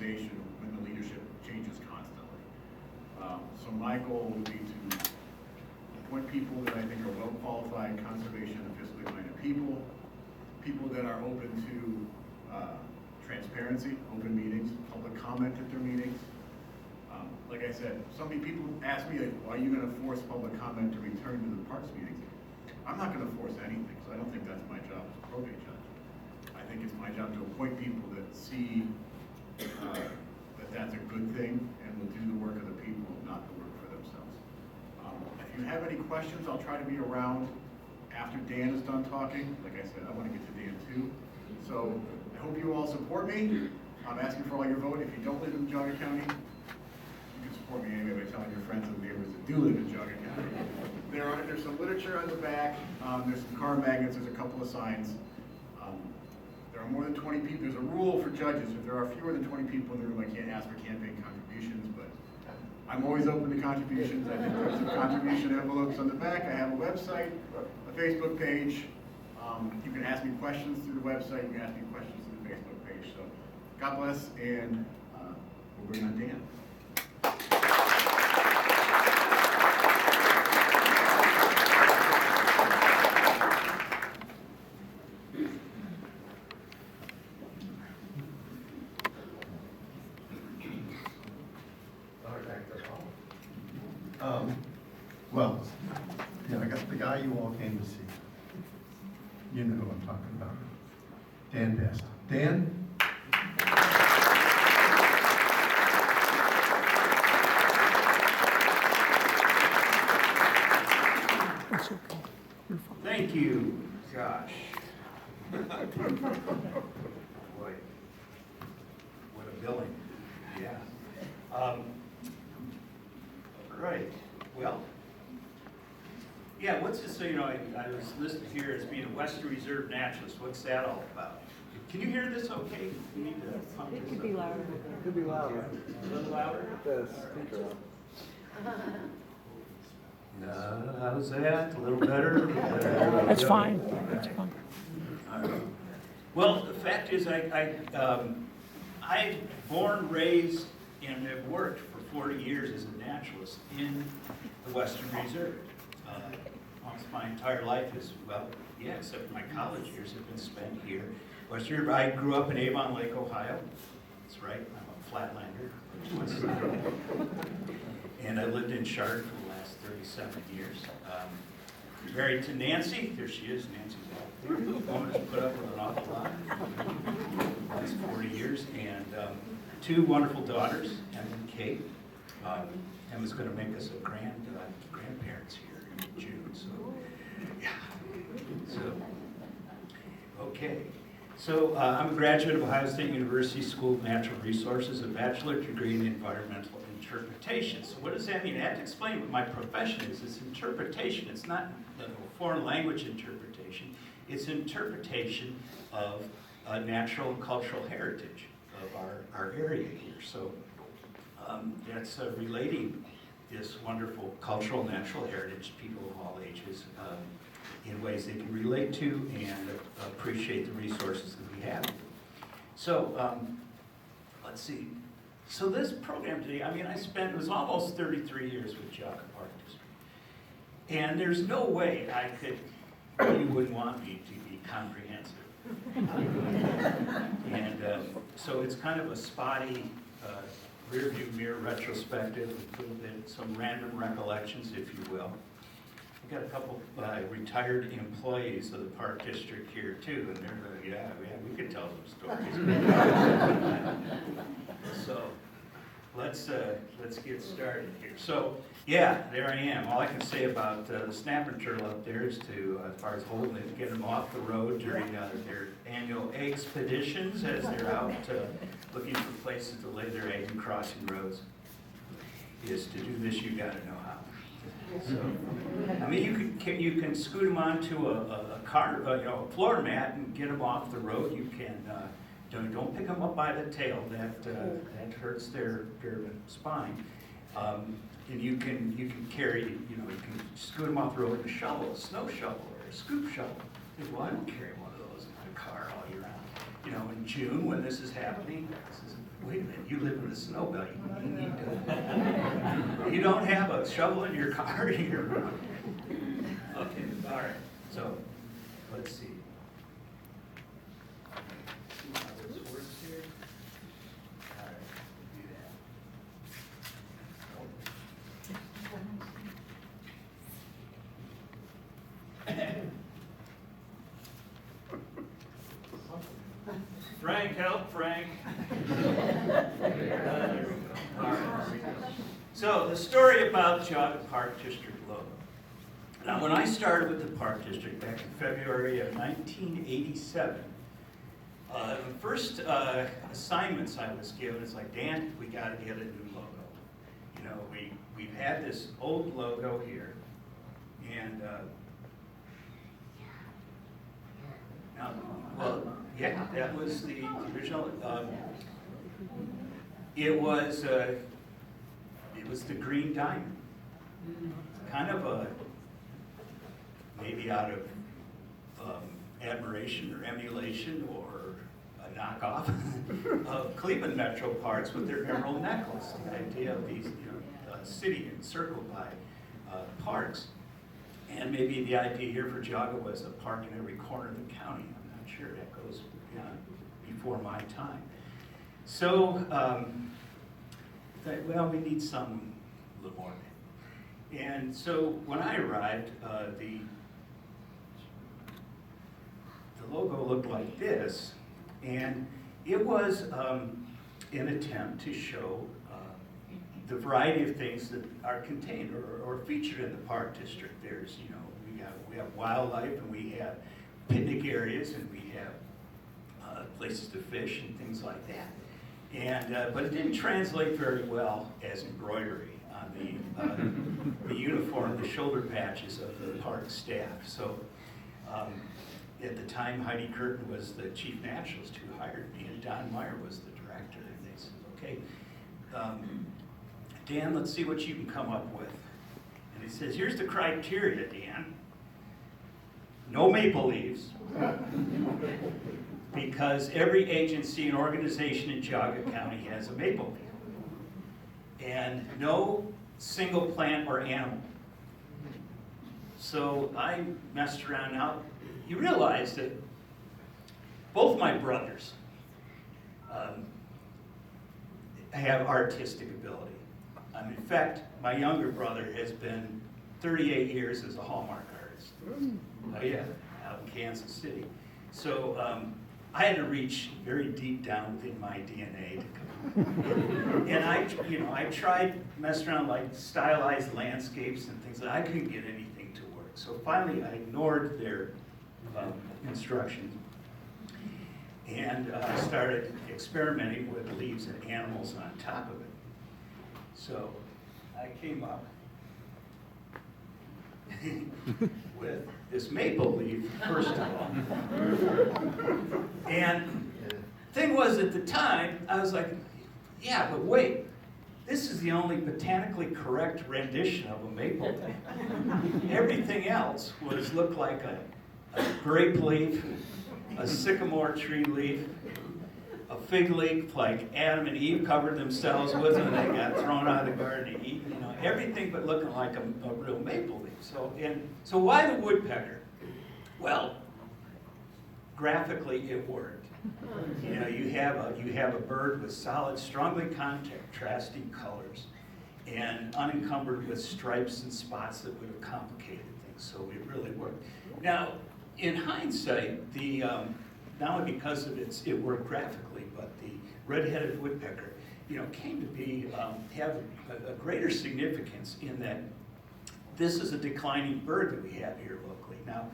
organization when the leadership changes constantly. So my goal would be to appoint people that I think are well qualified, conservation and fiscally minded people, people that are open to transparency, open meetings, public comment at their meetings. Like I said, so many people ask me, like, why are you going to force public comment to return to the parks meetings? I'm not going to force anything, so I don't think that's my job as a probate judge. I think it's my job to appoint people that see that that's a good thing and will do the work of the people, not the work for themselves. If you have any questions, I'll try to be around after Dan is done talking. Like I said, I want to get to Dan too. So I hope you all support me. I'm asking for all your vote. If you don't live in Geauga County, you can support me anyway by telling your friends and neighbors that do live in Geauga County. There's some literature on the back. There's some car magnets. There's a couple of signs. There are more than 20 people. There's a rule for judges. If there are fewer than 20 people in the room, I can't ask for campaign contributions, but I'm always open to contributions. I think there's some contribution envelopes on the back. I have a website, a Facebook page. You can ask me questions through the website. You can ask me questions through the Facebook page. So God bless, and we'll bring on Dan. Well, yeah, I got the guy you all came to see. You know who I'm talking about. Dan Best. Dan? Thank you, Josh. Boy, what a billing. Yeah. Right. Well, yeah, what's this, so, you know, I was listed here as being a Western Reserve naturalist. What's that all about? Can you hear this okay? We need to pump this It could be up. louder. It could be louder. A little louder? The speaker on. How's that? A little better? That's fine. That's fine. All right. Well, the fact is, I born, raised, and have worked for 40 years as a naturalist in the Western Reserve. Almost my entire life is, well, yeah, except for my college years have been spent here. Western Reserve. I grew up in Avon Lake, Ohio. That's right, I'm a flatlander. And I lived in Chart for the last 37 years. Married to Nancy. There she is. Nancy's out there. The woman has put up with an awful lot the last 40 years. And two wonderful daughters, Emma and Kate. Emma's going to make us a grandparents here in June. So, yeah. So, okay. So I'm a graduate of Ohio State University School of Natural Resources, a bachelor's degree in environmental interpretation. So what does that mean? I have to explain what my profession is. It's interpretation. It's not foreign language interpretation. It's interpretation of natural and cultural heritage of our area here. So that's relating this wonderful cultural natural heritage to people of all ages in ways they can relate to and appreciate the resources that we have. So let's see. So this program today, I mean, it was almost 33 years with Geauga Park District. And there's no way you wouldn't want me to be comprehensive. And so it's kind of a spotty rear view mirror retrospective, a little bit, some random recollections, if you will. I've got a couple retired employees of the Park District here too, and they're like, yeah, we could tell some stories. So let's get started here. So yeah, there I am. All I can say about the snapper turtle up there is to, as far as holding it, get them off the road during their annual expeditions as they're out looking for places to lay their egg and crossing roads. Is to do this, you got to know how. So, I mean, you can scoot them onto a car, a floor mat, and get them off the road. You can don't pick them up by the tail. That hurts their spine. And you can carry, you can scoot them off the road with a shovel, a snow shovel, or a scoop shovel. Well, I don't carry one of those in my car all year round. In June when this is happening, wait a minute, you live in the snow belt. You need to. You don't have a shovel in your car. Okay, all right. So, let's see. See how this works here. All right, do that. Frank, help, Frank. All right. So the story about Geauga Park District logo. Now, when I started with the Park District back in February of 1987, the first assignments I was given is like, Dan, we got to get a new logo. You know, we've had this old logo here, and now, well, yeah, that was the original. It was the green diamond, kind of a maybe out of admiration or emulation or a knockoff of Cleveland Metro Parks with their emerald necklace. The idea of these, city encircled by parks, and maybe the idea here for Geauga was a park in every corner of the county. I'm not sure, that goes before my time. So, thought, well, we need something a little more. And so when I arrived, the logo looked like this, and it was an attempt to show the variety of things that are contained or featured in the Park District. There's, we have wildlife, and we have picnic areas, and we have places to fish and things like that. And but it didn't translate very well as embroidery on the uniform, the shoulder patches of the park staff. So at the time, Heidi Curtin was the chief naturalist who hired me, and Don Meyer was the director. And they said, okay, Dan, let's see what you can come up with. And he says, here's the criteria, Dan. No maple leaves, because every agency and organization in Geauga County has a maple leaf. And no single plant or animal. So I messed around. Now, you realize that both my brothers have artistic ability. In fact, my younger brother has been 38 years as a Hallmark artist. Oh yeah, out in Kansas City. So I had to reach very deep down within my DNA to come. And I tried messing around like stylized landscapes and things. I couldn't get anything to work. So finally, I ignored their instructions and started experimenting with leaves and animals on top of it. So I came up with this maple leaf, first of all. And thing was, at the time, I was like, yeah, but wait, this is the only botanically correct rendition of a maple leaf. Everything else looked like a grape leaf, a sycamore tree leaf, a fig leaf like Adam and Eve covered themselves with when they got thrown out of the Garden of Eden. Everything but looking like a real maple leaf. So why the woodpecker? Well, graphically it worked. You have a bird with solid, strongly contrasting colors, and unencumbered with stripes and spots that would have complicated things. So it really worked. Now, in hindsight, not only because of it worked graphically, but the red-headed woodpecker, came to be have a greater significance in that this is a declining bird that we have here locally. Now,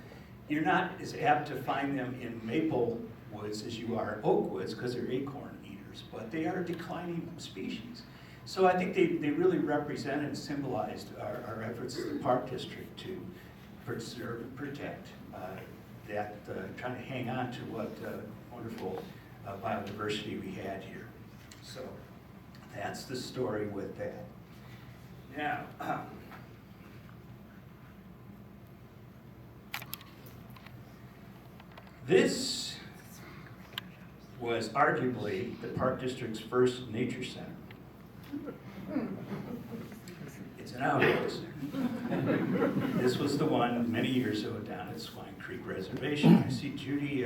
you're not as apt to find them in maple woods as you are oak woods because they're acorn eaters, but they are a declining species. So I think they really represented and symbolized our efforts as the Park District to preserve and protect trying to hang on to what wonderful biodiversity we had here. So that's the story with that. Now, this was arguably the Park District's first nature center. It's an outhouse. This was the one many years ago down at Swine Creek Reservation. I see Judy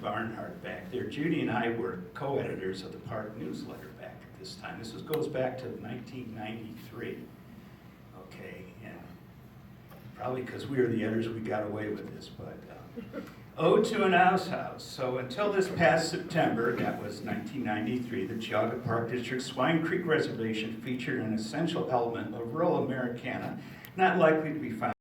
Barnhart back there. Judy and I were co-editors of the Park newsletter back at this time. This goes back to 1993. Okay, and probably because we were the editors, we got away with this, but Ode to an Outhouse. So until this past September, that was 1993, the Geauga Park District Swine Creek Reservation featured an essential element of rural Americana not likely to be found